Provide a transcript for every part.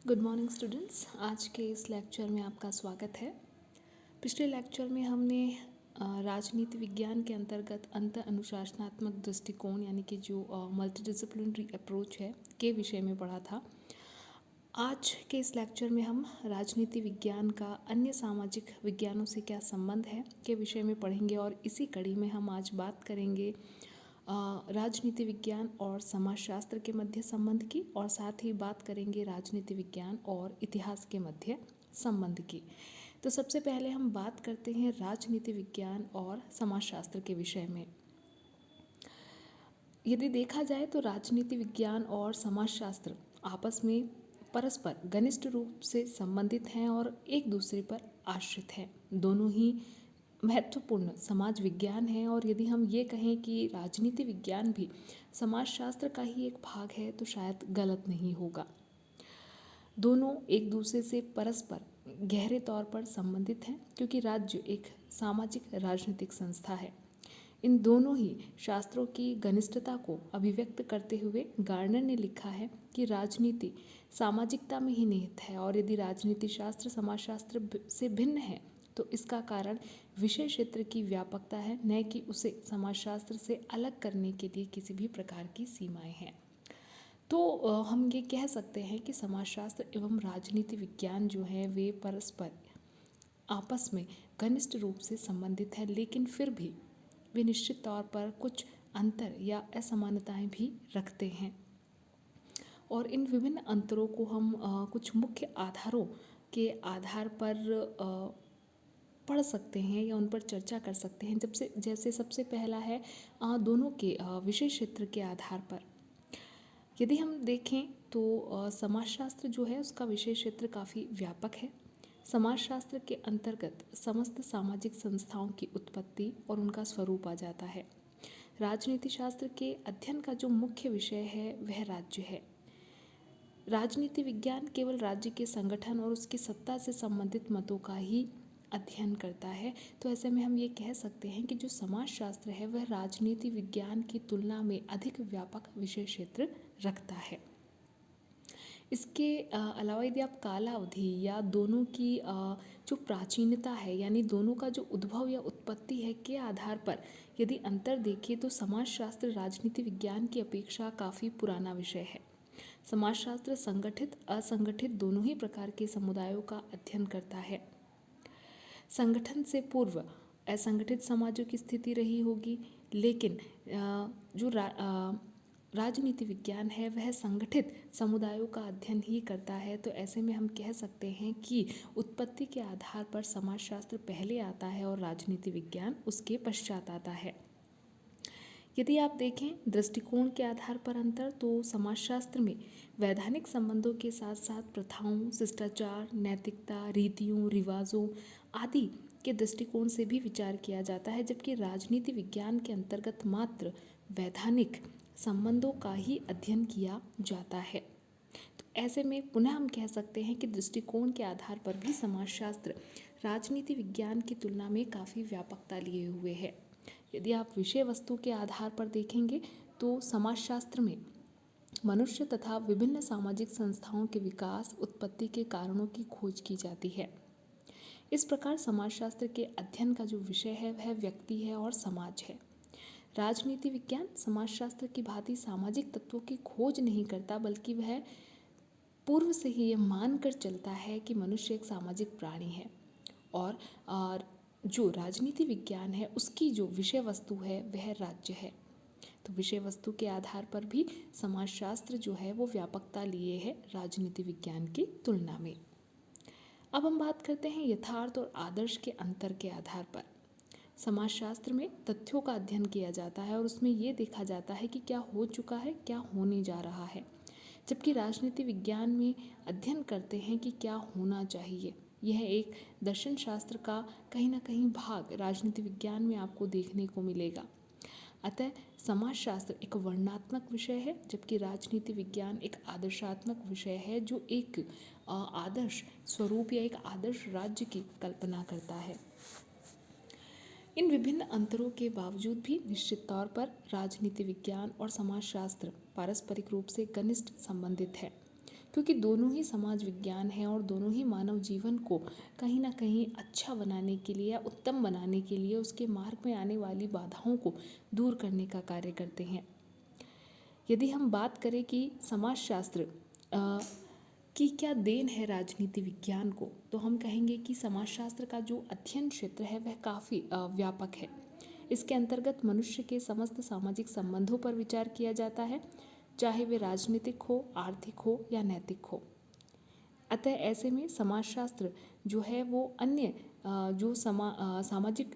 Good morning students. आज के इस लेक्चर में आपका स्वागत है। पिछले लेक्चर में हमने राजनीति विज्ञान के अंतर्गत अंतर अनुशासनात्मक दृष्टिकोण यानी कि जो मल्टीडिसिप्लिनरी अप्रोच है के विषय में पढ़ा था। आज के इस लेक्चर में हम राजनीति विज्ञान का अन्य सामाजिक विज्ञानों से क्या संबंध है के विषय में पढ़ेंगे और इसी कड़ी में हम आज बात करेंगे राजनीति विज्ञान और समाजशास्त्र के मध्य संबंध की, और साथ ही बात करेंगे राजनीति विज्ञान और इतिहास के मध्य संबंध की। तो सबसे पहले हम बात करते हैं राजनीति विज्ञान और समाजशास्त्र के विषय में। यदि देखा जाए तो राजनीति विज्ञान और समाजशास्त्र आपस में परस्पर घनिष्ठ रूप से संबंधित हैं और एक दूसरे पर आश्रित हैं। दोनों ही महत्वपूर्ण समाज विज्ञान है, और यदि हम ये कहें कि राजनीति विज्ञान भी समाजशास्त्र का ही एक भाग है तो शायद गलत नहीं होगा। दोनों एक दूसरे से परस्पर गहरे तौर पर संबंधित हैं, क्योंकि राज्य एक सामाजिक राजनीतिक संस्था है। इन दोनों ही शास्त्रों की घनिष्ठता को अभिव्यक्त करते हुए गार्नर ने लिखा है कि राजनीति सामाजिकता में ही निहित है, और यदि राजनीति शास्त्र समाजशास्त्र से भिन्न है तो इसका कारण विषय क्षेत्र की व्यापकता है, न कि उसे समाजशास्त्र से अलग करने के लिए किसी भी प्रकार की सीमाएं हैं। तो हम ये कह सकते हैं कि समाजशास्त्र एवं राजनीति विज्ञान जो है वे परस्पर आपस में घनिष्ठ रूप से संबंधित है, लेकिन फिर भी वे निश्चित तौर पर कुछ अंतर या असमानताएं भी रखते हैं। और इन विभिन्न अंतरों को हम कुछ मुख्य आधारों के आधार पर पढ़ सकते हैं या उन पर चर्चा कर सकते हैं। जैसे सबसे पहला है दोनों के विषय क्षेत्र के आधार पर। यदि हम देखें तो समाजशास्त्र जो है उसका विषय क्षेत्र काफ़ी व्यापक है। समाजशास्त्र के अंतर्गत समस्त सामाजिक संस्थाओं की उत्पत्ति और उनका स्वरूप आ जाता है। राजनीति शास्त्र के अध्ययन का जो मुख्य विषय है वह राज्य है। राजनीति विज्ञान केवल राज्य के संगठन और उसकी सत्ता से संबंधित मतों का ही अध्ययन करता है। तो ऐसे में हम ये कह सकते हैं कि जो समाजशास्त्र है वह राजनीति विज्ञान की तुलना में अधिक व्यापक विषय क्षेत्र रखता है। इसके अलावा यदि आप कालावधि या दोनों की जो प्राचीनता है यानी दोनों का जो उद्भव या उत्पत्ति है के आधार पर यदि अंतर देखें तो समाजशास्त्र राजनीति विज्ञान की अपेक्षा काफ़ी पुराना विषय है। समाजशास्त्र संगठित असंगठित दोनों ही प्रकार के समुदायों का अध्ययन करता है। संगठन से पूर्व असंगठित समाजों की स्थिति रही होगी, लेकिन जो राजनीति विज्ञान है वह संगठित समुदायों का अध्ययन ही करता है। तो ऐसे में हम कह सकते हैं कि उत्पत्ति के आधार पर समाजशास्त्र पहले आता है और राजनीति विज्ञान उसके पश्चात आता है। यदि आप देखें दृष्टिकोण के आधार पर अंतर, तो समाजशास्त्र में वैधानिक संबंधों के साथ साथ प्रथाओं, शिष्टाचार, नैतिकता, रीतियों, रिवाजों आदि के दृष्टिकोण से भी विचार किया जाता है, जबकि राजनीति विज्ञान के अंतर्गत मात्र वैधानिक संबंधों का ही अध्ययन किया जाता है। तो ऐसे में पुनः हम कह सकते हैं कि दृष्टिकोण के आधार पर भी समाजशास्त्र राजनीति विज्ञान की तुलना में काफ़ी व्यापकता लिए हुए है। यदि आप विषय वस्तु के आधार पर देखेंगे तो समाजशास्त्र में मनुष्य तथा विभिन्न सामाजिक संस्थाओं के विकास, उत्पत्ति के कारणों की खोज की जाती है। इस प्रकार समाजशास्त्र के अध्ययन का जो विषय है वह व्यक्ति है और समाज है। राजनीति विज्ञान समाजशास्त्र की भांति सामाजिक तत्वों की खोज नहीं करता, बल्कि वह पूर्व से ही यह मानकर चलता है कि मनुष्य एक सामाजिक प्राणी है, और जो राजनीति विज्ञान है उसकी जो विषय वस्तु है वह राज्य है। तो विषय वस्तु के आधार पर भी समाजशास्त्र जो है वो व्यापकता लिए है राजनीति विज्ञान की तुलना में। अब हम बात करते हैं यथार्थ और आदर्श के अंतर के आधार पर। समाजशास्त्र में तथ्यों का अध्ययन किया जाता है और उसमें ये देखा जाता है कि क्या हो चुका है, क्या होने जा रहा है, जबकि राजनीति विज्ञान में अध्ययन करते हैं कि क्या होना चाहिए। यह एक दर्शन शास्त्र का कहीं ना कहीं भाग राजनीति विज्ञान में आपको देखने को मिलेगा। अतः समाजशास्त्र एक वर्णनात्मक विषय है, जबकि राजनीति विज्ञान एक आदर्शात्मक विषय है जो एक आदर्श स्वरूप या एक आदर्श राज्य की कल्पना करता है। इन विभिन्न अंतरों के बावजूद भी निश्चित तौर पर राजनीति विज्ञान और समाजशास्त्र पारस्परिक रूप से घनिष्ठ संबंधित है, क्योंकि दोनों ही समाज विज्ञान हैं और दोनों ही मानव जीवन को कहीं ना कहीं अच्छा बनाने के लिए या उत्तम बनाने के लिए उसके मार्ग में आने वाली बाधाओं को दूर करने का कार्य करते हैं। यदि हम बात करें कि समाजशास्त्र की क्या देन है राजनीति विज्ञान को, तो हम कहेंगे कि समाजशास्त्र का जो अध्ययन क्षेत्र है वह काफ़ी व्यापक है। इसके अंतर्गत मनुष्य के समस्त सामाजिक संबंधों पर विचार किया जाता है, चाहे वे राजनीतिक हो, आर्थिक हो या नैतिक हो। अतः ऐसे में समाजशास्त्र जो है वो अन्य जो सामाजिक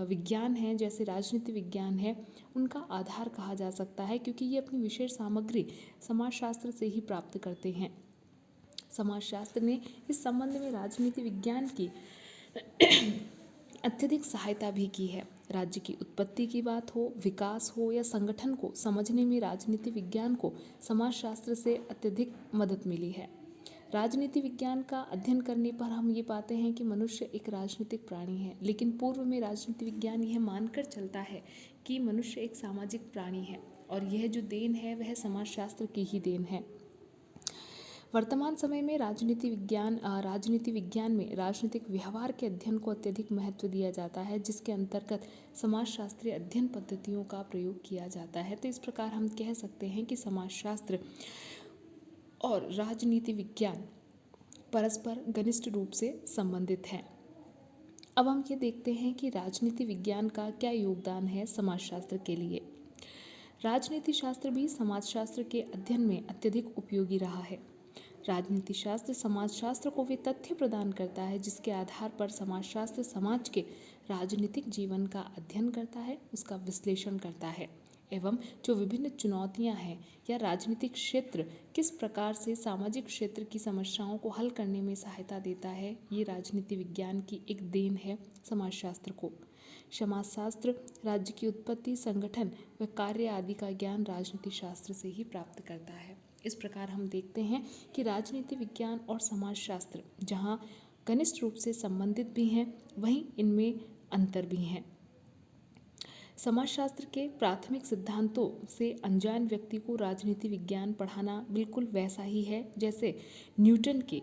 विज्ञान है जैसे राजनीति विज्ञान है उनका आधार कहा जा सकता है, क्योंकि ये अपनी विशेष सामग्री समाजशास्त्र से ही प्राप्त करते हैं। समाजशास्त्र ने इस संबंध में राजनीति विज्ञान की अत्यधिक सहायता भी की है। राज्य की उत्पत्ति की बात हो, विकास हो या संगठन को समझने में राजनीति विज्ञान को समाजशास्त्र से अत्यधिक मदद मिली है। राजनीति विज्ञान का अध्ययन करने पर हम ये पाते हैं कि मनुष्य एक राजनीतिक प्राणी है, लेकिन पूर्व में राजनीति विज्ञान यह मानकर चलता है कि मनुष्य एक सामाजिक प्राणी है और यह जो देन है वह समाजशास्त्र की ही देन है। वर्तमान समय में राजनीति विज्ञान में राजनीतिक व्यवहार के अध्ययन को अत्यधिक महत्व दिया जाता है, जिसके अंतर्गत समाजशास्त्रीय अध्ययन पद्धतियों का प्रयोग किया जाता है। तो इस प्रकार हम कह सकते हैं कि समाजशास्त्र और राजनीति विज्ञान परस्पर घनिष्ठ रूप से संबंधित हैं। अब हम ये देखते हैं कि राजनीति विज्ञान का क्या योगदान है समाजशास्त्र के लिए। राजनीति शास्त्र भी समाजशास्त्र के अध्ययन में अत्यधिक उपयोगी रहा है। राजनीति शास्त्र समाजशास्त्र को वे तथ्य प्रदान करता है जिसके आधार पर समाजशास्त्र समाज के राजनीतिक जीवन का अध्ययन करता है, उसका विश्लेषण करता है एवं जो विभिन्न चुनौतियां हैं या राजनीतिक क्षेत्र किस प्रकार से सामाजिक क्षेत्र की समस्याओं को हल करने में सहायता देता है, ये राजनीति विज्ञान की एक देन है समाजशास्त्र को। समाजशास्त्र राज्य की उत्पत्ति, संगठन व कार्य आदि का ज्ञान राजनीति शास्त्र से ही प्राप्त करता है। इस प्रकार हम देखते हैं कि राजनीति विज्ञान और समाजशास्त्र जहाँ घनिष्ठ रूप से संबंधित भी हैं, वहीं इनमें अंतर भी हैं। समाजशास्त्र के प्राथमिक सिद्धांतों से अनजान व्यक्ति को राजनीति विज्ञान पढ़ाना बिल्कुल वैसा ही है जैसे न्यूटन के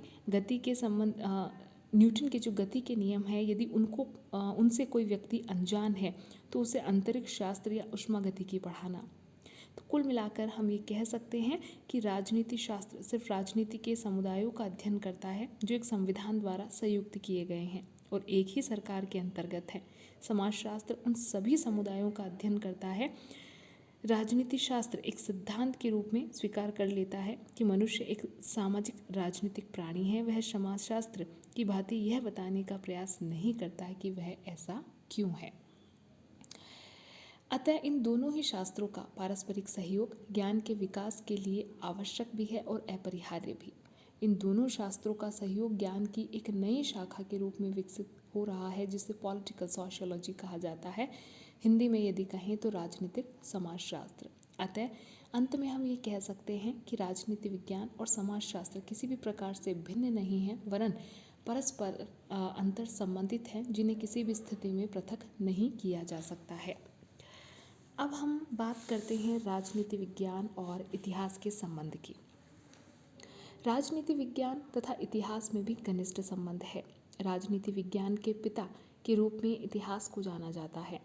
जो गति के नियम है, यदि उनसे कोई व्यक्ति अनजान है तो उसे अंतरिक्ष शास्त्र या ऊष्मागतिकी की पढ़ाना। तो कुल मिलाकर हम ये कह सकते हैं कि राजनीति शास्त्र सिर्फ राजनीति के समुदायों का अध्ययन करता है जो एक संविधान द्वारा संयुक्त किए गए हैं और एक ही सरकार के अंतर्गत है। समाजशास्त्र उन सभी समुदायों का अध्ययन करता है। राजनीति शास्त्र एक सिद्धांत के रूप में स्वीकार कर लेता है कि मनुष्य एक सामाजिक राजनीतिक प्राणी है। वह समाजशास्त्र की भांति यह बताने का प्रयास नहीं करता है कि वह ऐसा क्यों है। अतः इन दोनों ही शास्त्रों का पारस्परिक सहयोग ज्ञान के विकास के लिए आवश्यक भी है और अपरिहार्य भी। इन दोनों शास्त्रों का सहयोग ज्ञान की एक नई शाखा के रूप में विकसित हो रहा है जिसे पॉलिटिकल सोशियोलॉजी कहा जाता है, हिंदी में यदि कहें तो राजनीतिक समाजशास्त्र। अतः अंत में हम ये कह सकते हैं कि राजनीति विज्ञान और समाजशास्त्र किसी भी प्रकार से भिन्न नहीं है, वरन परस्पर अंतर संबंधित हैं, जिन्हें किसी भी स्थिति में पृथक नहीं किया जा सकता है। अब हम बात करते हैं राजनीति विज्ञान और इतिहास के संबंध की। राजनीति विज्ञान तथा इतिहास में भी घनिष्ठ संबंध है। राजनीति विज्ञान के पिता के रूप में इतिहास को जाना जाता है।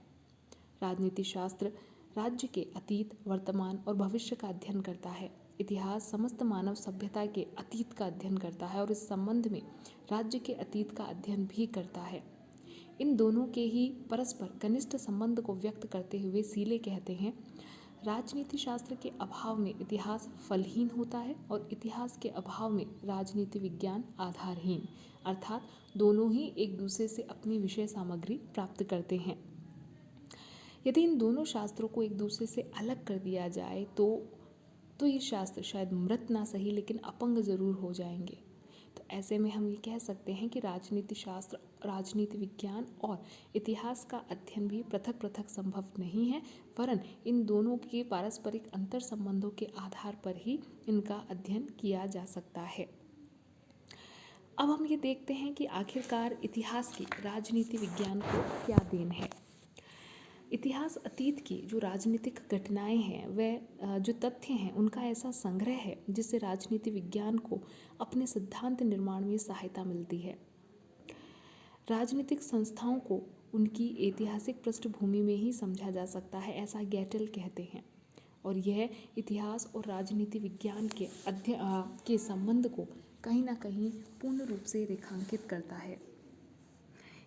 राजनीति शास्त्र राज्य के अतीत, वर्तमान और भविष्य का अध्ययन करता है। इतिहास समस्त मानव सभ्यता के अतीत का अध्ययन करता है और इस संबंध में राज्य के अतीत का अध्ययन भी करता है। इन दोनों के ही परस्पर घनिष्ठ संबंध को व्यक्त करते हुए सीले कहते हैं, राजनीति शास्त्र के अभाव में इतिहास फलहीन होता है और इतिहास के अभाव में राजनीति विज्ञान आधारहीन, अर्थात दोनों ही एक दूसरे से अपनी विषय सामग्री प्राप्त करते हैं। यदि इन दोनों शास्त्रों को एक दूसरे से अलग कर दिया जाए तो ये शास्त्र शायद मृत ना सही लेकिन अपंग जरूर हो जाएंगे। तो ऐसे में हम ये कह सकते हैं कि राजनीति शास्त्र, राजनीति विज्ञान और इतिहास का अध्ययन भी पृथक पृथक संभव नहीं है, वरन इन दोनों के पारस्परिक अंतर संबंधों के आधार पर ही इनका अध्ययन किया जा सकता है। अब हम ये देखते हैं कि आखिरकार इतिहास की राजनीति विज्ञान को क्या देन है। इतिहास अतीत की जो राजनीतिक घटनाएं हैं वह जो तथ्य हैं उनका ऐसा संग्रह है जिससे राजनीति विज्ञान को अपने सिद्धांत निर्माण में सहायता मिलती है। राजनीतिक संस्थाओं को उनकी ऐतिहासिक पृष्ठभूमि में ही समझा जा सकता है, ऐसा गैटल कहते हैं। और यह इतिहास और राजनीति विज्ञान के के संबंध को कहीं ना कहीं पूर्ण रूप से रेखांकित करता है।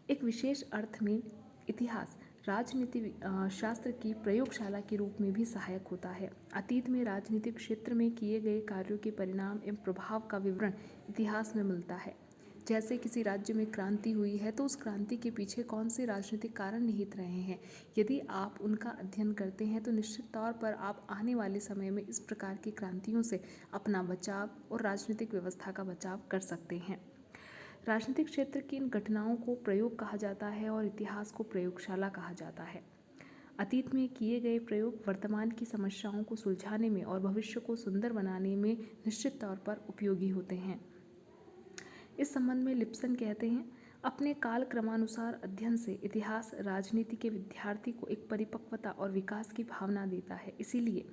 एक विशेष अर्थ में इतिहास राजनीति शास्त्र की प्रयोगशाला के रूप में भी सहायक होता है। अतीत में राजनीतिक क्षेत्र में किए गए कार्यों के परिणाम एवं प्रभाव का विवरण इतिहास में मिलता है। जैसे किसी राज्य में क्रांति हुई है तो उस क्रांति के पीछे कौन से राजनीतिक कारण निहित रहे हैं। यदि आप उनका अध्ययन करते हैं तो निश्चित तौर पर आप आने वाले समय में इस प्रकार की क्रांतियों से अपना बचाव और राजनीतिक व्यवस्था का बचाव कर सकते हैं। राजनीतिक क्षेत्र की इन घटनाओं को प्रयोग कहा जाता है और इतिहास को प्रयोगशाला कहा जाता है। अतीत में किए गए प्रयोग वर्तमान की समस्याओं को सुलझाने में और भविष्य को सुंदर बनाने में निश्चित तौर पर उपयोगी होते हैं। इस संबंध में लिप्सन कहते हैं, अपने काल क्रमानुसार अध्ययन से इतिहास राजनीति के विद्यार्थी को एक परिपक्वता और विकास की भावना देता है। इसीलिए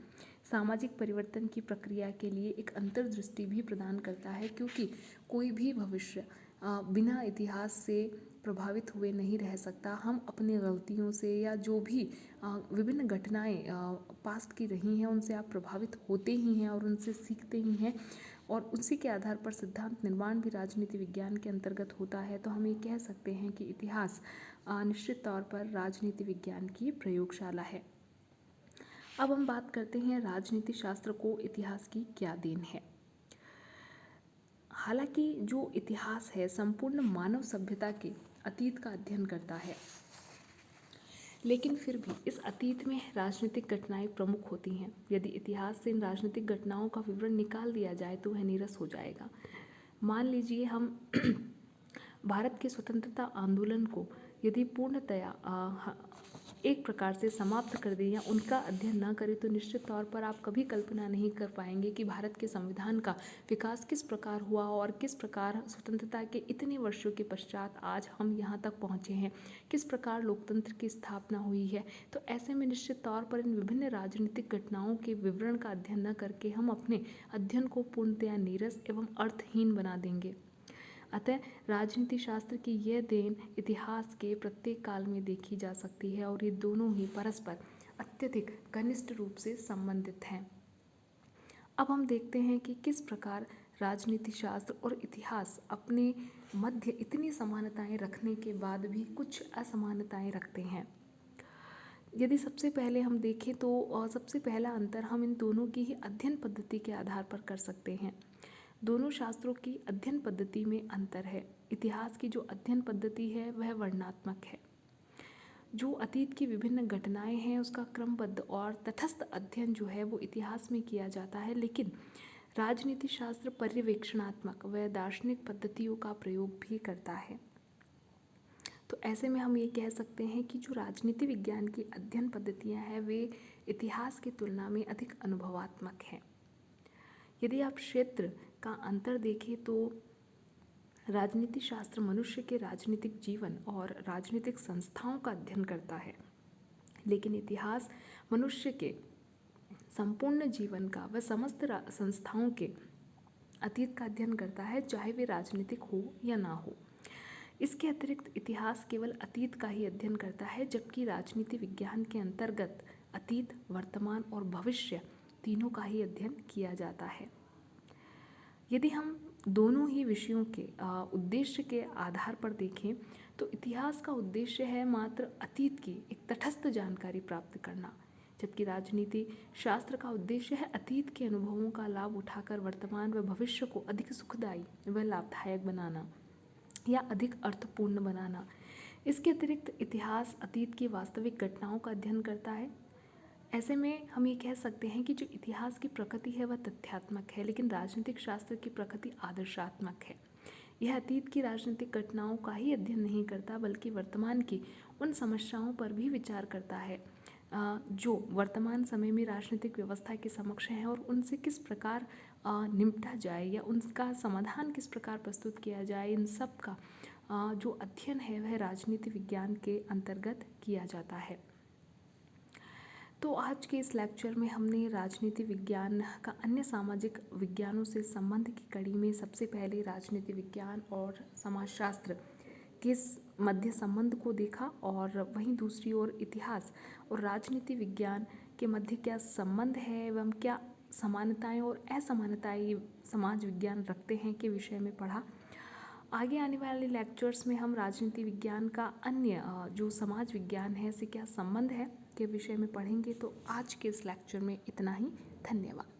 सामाजिक परिवर्तन की प्रक्रिया के लिए एक अंतर्दृष्टि भी प्रदान करता है, क्योंकि कोई भी भविष्य बिना इतिहास से प्रभावित हुए नहीं रह सकता। हम अपनी गलतियों से या जो भी विभिन्न घटनाएं पास्ट की रही हैं उनसे आप प्रभावित होते ही हैं और उनसे सीखते ही हैं, और उसी के आधार पर सिद्धांत निर्माण भी राजनीति विज्ञान के अंतर्गत होता है। तो हम ये कह सकते हैं कि इतिहास निश्चित तौर पर राजनीति विज्ञान की प्रयोगशाला है। अब हम बात करते हैं राजनीति शास्त्र को इतिहास की क्या देन है। हालांकि जो इतिहास है संपूर्ण मानव सभ्यता के अतीत का अध्ययन करता है, लेकिन फिर भी इस अतीत में राजनीतिक घटनाएं प्रमुख होती हैं। यदि इतिहास से इन राजनीतिक घटनाओं का विवरण निकाल दिया जाए तो वह नीरस हो जाएगा। मान लीजिए हम भारत के स्वतंत्रता आंदोलन को यदि पूर्णतया एक प्रकार से समाप्त कर दें या उनका अध्ययन न करें तो निश्चित तौर पर आप कभी कल्पना नहीं कर पाएंगे कि भारत के संविधान का विकास किस प्रकार हुआ और किस प्रकार स्वतंत्रता के इतने वर्षों के पश्चात आज हम यहाँ तक पहुँचे हैं, किस प्रकार लोकतंत्र की स्थापना हुई है। तो ऐसे में निश्चित तौर पर इन विभिन्न राजनीतिक घटनाओं के विवरण का अध्ययन न करके हम अपने अध्ययन को पूर्णतया नीरस एवं अर्थहीन बना देंगे। अतः राजनीति शास्त्र की यह देन इतिहास के प्रत्येक काल में देखी जा सकती है और ये दोनों ही परस्पर अत्यधिक घनिष्ठ रूप से संबंधित हैं। अब हम देखते हैं कि किस प्रकार राजनीति शास्त्र और इतिहास अपने मध्य इतनी समानताएं रखने के बाद भी कुछ असमानताएं रखते हैं। यदि सबसे पहले हम देखें तो सबसे पहला अंतर हम इन दोनों की ही अध्ययन पद्धति के आधार पर कर सकते हैं। दोनों शास्त्रों की अध्ययन पद्धति में अंतर है। इतिहास की जो अध्ययन पद्धति है वह वर्णनात्मक है। जो अतीत की विभिन्न घटनाएं हैं उसका क्रमबद्ध और तटस्थ अध्ययन जो है वो इतिहास में किया जाता है, लेकिन राजनीति शास्त्र पर्यवेक्षणात्मक व दार्शनिक पद्धतियों का प्रयोग भी करता है। तो ऐसे में हम ये कह सकते हैं कि जो राजनीति विज्ञान की अध्ययन पद्धतियाँ हैं वे इतिहास की तुलना में अधिक अनुभवात्मक हैं। यदि आप क्षेत्र का अंतर देखें तो राजनीति शास्त्र मनुष्य के राजनीतिक जीवन और राजनीतिक संस्थाओं का अध्ययन करता है, लेकिन इतिहास मनुष्य के संपूर्ण जीवन का व समस्त संस्थाओं के अतीत का अध्ययन करता है, चाहे वे राजनीतिक हो या ना हो। इसके अतिरिक्त इतिहास केवल अतीत का ही अध्ययन करता है, जबकि राजनीति विज्ञान के अंतर्गत अतीत, वर्तमान और भविष्य तीनों का ही अध्ययन किया जाता है। यदि हम दोनों ही विषयों के उद्देश्य के आधार पर देखें तो इतिहास का उद्देश्य है मात्र अतीत की एक तटस्थ जानकारी प्राप्त करना, जबकि राजनीति शास्त्र का उद्देश्य है अतीत के अनुभवों का लाभ उठाकर वर्तमान व भविष्य को अधिक सुखदायी व लाभदायक बनाना या अधिक अर्थपूर्ण बनाना। इसके अतिरिक्त इतिहास अतीत की वास्तविक घटनाओं का अध्ययन करता है। ऐसे में हम ये कह सकते हैं कि जो इतिहास की प्रकृति है वह तथ्यात्मक है, लेकिन राजनीतिक शास्त्र की प्रकृति आदर्शात्मक है। यह अतीत की राजनीतिक घटनाओं का ही अध्ययन नहीं करता बल्कि वर्तमान की उन समस्याओं पर भी विचार करता है जो वर्तमान समय में राजनीतिक व्यवस्था के समक्ष हैं और उनसे किस प्रकार निपटा जाए या उनका समाधान किस प्रकार प्रस्तुत किया जाए। इन सब का जो अध्ययन है वह राजनीति विज्ञान के अंतर्गत किया जाता है। तो आज के इस लेक्चर में हमने राजनीति विज्ञान का अन्य सामाजिक विज्ञानों से संबंध की कड़ी में सबसे पहले राजनीति विज्ञान और समाजशास्त्र के मध्य संबंध को देखा, और वहीं दूसरी ओर इतिहास और राजनीति विज्ञान के मध्य क्या संबंध है एवं क्या समानताएं और असमानताएं समाज विज्ञान रखते हैं के विषय में पढ़ा। आगे आने वाले लेक्चर्स में हम राजनीति विज्ञान का अन्य जो समाज विज्ञान है से क्या संबंध है के विषय में पढ़ेंगे। तो आज के इस लेक्चर में इतना ही। धन्यवाद।